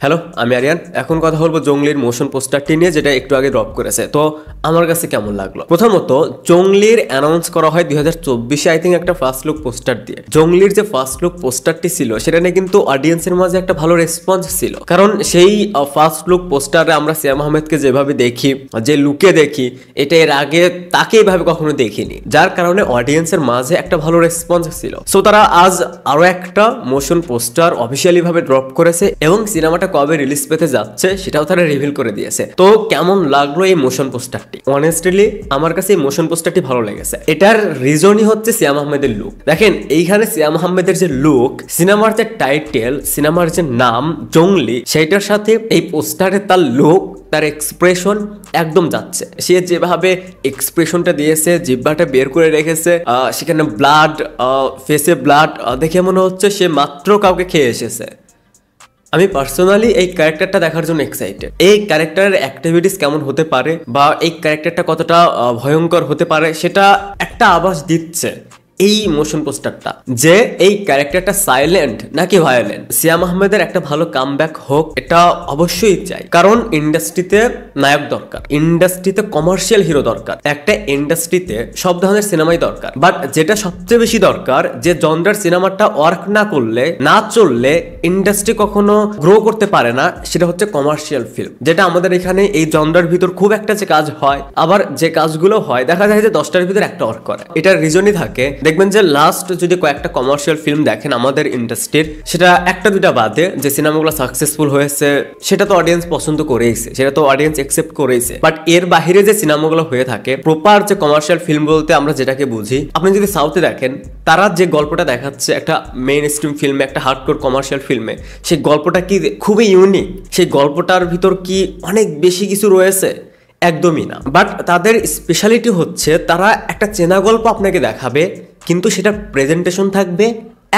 Hello, আমি আরিয়ান। এখন কথা বলবো জংলির মোশন পোস্টারটি নিয়ে, যেটা একটু আগে ড্রপ করেছে। তো আমার কাছে কেমন লাগলো? প্রথমত, জংলির অ্যানাউন্স করা হয় 2024-এ আই থিঙ্ক একটা ফার্স্ট লুক পোস্টার দিয়ে। জংলির যে ফার্স্ট লুক পোস্টারটি ছিল সেটা নিয়ে কিন্তু অডিয়েন্সের মাঝে একটা ভালো রেসপন্স ছিল, কারণ সেই ফার্স্ট লুক পোস্টারে আমরা সিয়াম আহমেদকে যেভাবে দেখি, যে লুকে দেখি, এটা এর আগে তাকে এইভাবে কখনো দেখিনি, যার কারণে অডিয়েন্সের মাঝে একটা ভালো রেসপন্স ছিল। সো তারা আজ আরো একটা মোশন পোস্টার অফিসিয়ালি ভাবে ড্রপ করেছে এবং সিনেমাটা কবে রিলিজ পেতে যাচ্ছে সেটাও তারা রিভিল করে দিয়েছে। তো কেমন লাগলো এই মোশন পোস্টারটি? অনেস্টলি আমার কাছে এই মোশন পোস্টারটি ভালো লেগেছে। এটার রিজনই হচ্ছে সিয়াম আহমেদের লুক। দেখেন, এইখানে সিয়াম আহমেদের যে লুক, সিনেমার যে টাইটেল, সিনেমার যে নাম জংলি, সেইটার সাথে এই পোস্টারে তার লুক, তার এক্সপ্রেশন একদম যাচ্ছে। সে যেভাবে এক্সপ্রেশনটা দিয়েছে, জিহ্বাটা বের করে রেখেছে, সেখানে ব্লাড, ফেসে ব্লাড দেখে মনে হচ্ছে সে মাত্র কাউকে খেয়ে এসেছে। আমি পার্সোনালি এই ক্যারেক্টারটা দেখার জন্য এক্সাইটেড। এই ক্যারেক্টারের অ্যাক্টিভিটিস কেমন হতে পারে বা এই ক্যারেক্টারটা কতটা ভয়ঙ্কর হতে পারে সেটা একটা আভাস দিচ্ছে এই মোশন পোস্টারটা, যে এই ক্যারেক্টারটা সাইলেন্ট নাকি ভায়োলেন্ট। সিয়াম আহমেদের একটা ভালো কামব্যাক হোক, এটা অবশ্যই চাই, কারণ ইন্ডাস্ট্রিতে নায়ক দরকার, ইন্ডাস্ট্রিতে কমার্শিয়াল হিরো দরকার, একটা ইন্ডাস্ট্রিতে সব ধরনের সিনেমাই দরকার। বাট যেটা সবচেয়ে বেশি দরকার, যে জনরার সিনেমাটা ওয়ার্ক না করলে, না চললে ইন্ডাস্ট্রি কখনো গ্রো করতে পারে না, সেটা হচ্ছে কমার্শিয়াল ফিল্ম। যেটা আমাদের এখানে এই জনরার ভিতর খুব একটা যে কাজ হয়, আবার যে কাজগুলো হয় দেখা যায় যে 10টার ভিতর একটা ওয়ার্ক করে। এটার রিজনই থাকে, দেখবেন যে লাস্ট যদি কয়েকটা কমার্শিয়াল ফিল্ম দেখেন আমাদের ইন্ডাস্ট্রির, সেটা একটা দুটা বাদে যে সিনেমাগুলো সাকসেসফুল হয়েছে সেটা তো অডিয়েন্স পছন্দ করেইছে, সেটা তো অডিয়েন্স একসেপ্ট করেইছে। বাট এর বাহিরে যে সিনেমাগুলো হয়ে থাকে, প্রপার যে কমার্শিয়াল ফিল্ম বলতে আমরা যেটাকে বুঝি, আপনি যদি সাউথে দেখেন, তারা যে গল্পটা দেখাচ্ছে একটা মেইন স্ট্রিম ফিল্মে, একটা হার্ডকোর কমার্শিয়াল ফিল্মে, সেই গল্পটা কি খুবই ইউনিক, সেই গল্পটার ভিতর কি অনেক বেশি কিছু রয়েছে? একদমই না। বাট তাদের স্পেশালিটি হচ্ছে তারা একটা চেনা গল্প আপনাকে দেখাবে, কিন্তু সেটা প্রেজেন্টেশন থাকবে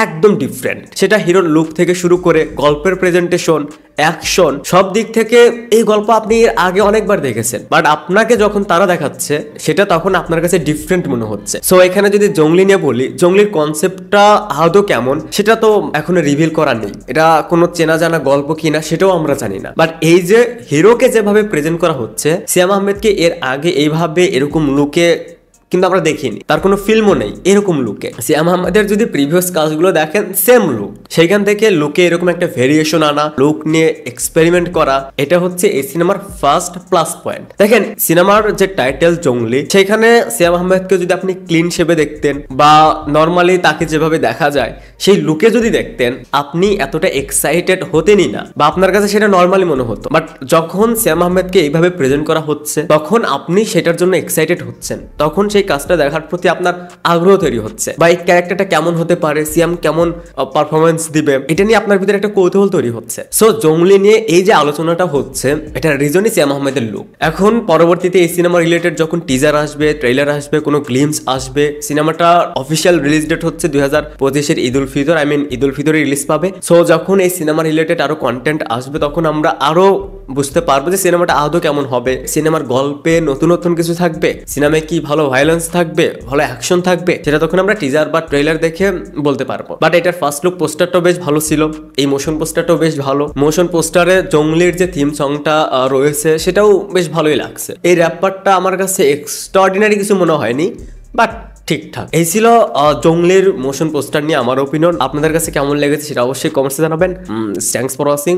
একদম ডিফারেন্ট। সেটা হিরোর লুক থেকে শুরু করে গল্পের প্রেজেন্টেশন, অ্যাকশন, সব দিক থেকে এই গল্প আপনি এর আগে অনেকবার দেখেছেন, বাট আপনাকে যখন তারা দেখাচ্ছে সেটা তখন আপনার কাছে ডিফারেন্ট মনে হচ্ছে। সো এখানে যদি জংলি নিয়ে বলি, জংলির কনসেপ্টটা আদৌ কেমন সেটা তো এখনো রিভিল করা নেই, এটা কোনো চেনা জানা গল্প কিনা সেটাও আমরা জানি না। বাট এই যে হিরোকে যেভাবে প্রেজেন্ট করা হচ্ছে, সিয়াম আহমেদকে এর আগে এইভাবে এরকম লুকে কিন্তু আমরা দেখিনি, তার কোনো ফিল্মও নেই এরকম লুকে। সিয়াম আহমেদের যদি প্রিভিয়াস কাজগুলো দেখেন, সেম লুক, সেইখান থেকে লুকে এরকম একটা ভেরিয়েশন আনা, লুক নিয়ে এক্সপেরিমেন্ট করা, এটা হচ্ছে এই সিনেমার ফার্স্ট প্লাস পয়েন্ট। দেখেন, সিনেমার যে টাইটেল জংলি, সেখানে সিয়াম আহমেদকে যদি আপনি ক্লিন শেপে দেখতেন বা নর্মালি তাকে যেভাবে দেখা যায় সেই লুকে যদি দেখতেন, আপনি এতটা এক্সাইটেড হতেনই না, বা আপনার কাছে সেটা নর্মালি মনে হতো। বাট যখন সিয়াম আহমেদকে এইভাবে প্রেজেন্ট করা হচ্ছে, তখন আপনি সেটার জন্য এক্সাইটেড হচ্ছেন, তখন সেই কাজটা দেখার প্রতি আপনার আগ্রহ তৈরি হচ্ছে, বা এই ক্যারেক্টারটা কেমন হতে পারে, সিয়াম কেমন পারফরমেন্স দিবে, এটা নিয়ে আপনার ভিতরে একটা কৌতূহল তৈরি হচ্ছে। সো জংলি নিয়ে এই যে আলোচনাটা হচ্ছে, এটার রিজনই সিয়াম আহমেদের লুক। এখন পরবর্তীতে এই সিনেমা রিলেটেড যখন টিজার আসবে, ট্রেলার আসবে, কোনো গ্লিমস আসবে, সিনেমাটা অফিসিয়াল রিলিজ ডেট হচ্ছে 2025-এর ঈদ উল ফিতর, আই মিন ঈদ উল ফিতরে রিলিজ পাবে। সো যখন এই সিনেমা রিলেটেড আরো কন্টেন্ট আসবে, তখন আমরা আরো বুঝতে পারবো যে সিনেমাটা আদৌ কেমন হবে, সিনেমার গল্পে নতুন নতুন কিছু থাকবে, সিনেমায় কি ভালো ভায়োলেন্স থাকবে, ভালো অ্যাকশন থাকবে, সেটা তখন আমরা টিজার বা ট্রেলার দেখে বলতে পারবো। বাট এটার ফার্স্ট লুক পোস্টারটাও বেশ ভালো ছিল, এই মোশন পোস্টারটাও বেশ ভালো। মোশন পোস্টারে জংলির যে থিম সংটা রয়েছে সেটাও বেশ ভালোই লাগছে। এই র্যাপারটা আমার কাছে এক্সট্রাঅর্ডিনারি কিছু মনে হয়নি, বাট ঠিকঠাক। এই ছিল জংলির মোশন পোস্টার নিয়ে আমার ওপিনিয়ন। আপনাদের কাছে কেমন লেগেছে সেটা অবশ্যই কমেন্টসে জানাবেন। Thanks for watching,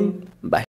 by.